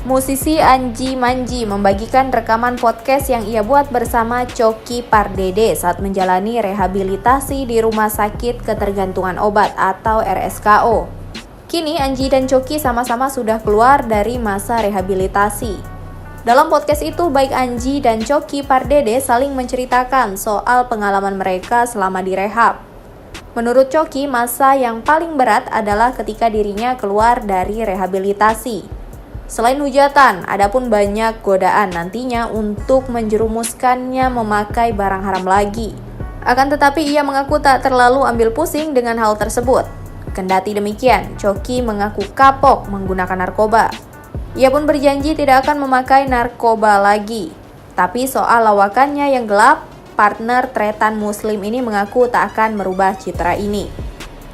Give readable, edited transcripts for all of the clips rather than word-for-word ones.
Musisi Anji Manji membagikan rekaman podcast yang ia buat bersama Coki Pardede saat menjalani rehabilitasi di Rumah Sakit Ketergantungan Obat atau RSKO. Kini Anji dan Coki sama-sama sudah keluar dari masa rehabilitasi. Dalam podcast itu, baik Anji dan Coki Pardede saling menceritakan soal pengalaman mereka selama direhab. Menurut Coki, masa yang paling berat adalah ketika dirinya keluar dari rehabilitasi. Selain hujatan, ada pun banyak godaan nantinya untuk menjerumuskannya memakai barang haram lagi. Akan tetapi ia mengaku tak terlalu ambil pusing dengan hal tersebut. Kendati demikian, Coki mengaku kapok menggunakan narkoba. Ia pun berjanji tidak akan memakai narkoba lagi. Tapi soal lawakannya yang gelap, partner tretan muslim ini mengaku tak akan merubah citra ini.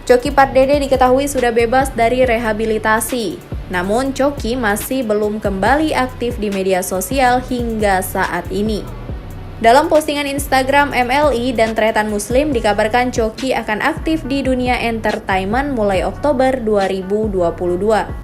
Coki Pardede diketahui sudah bebas dari rehabilitasi. Namun Coki masih belum kembali aktif di media sosial hingga saat ini. Dalam postingan Instagram MLI dan tretan muslim dikabarkan Coki akan aktif di dunia entertainment mulai Oktober 2022.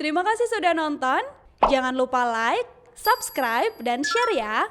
Terima kasih sudah nonton. Jangan lupa like, subscribe, dan share ya.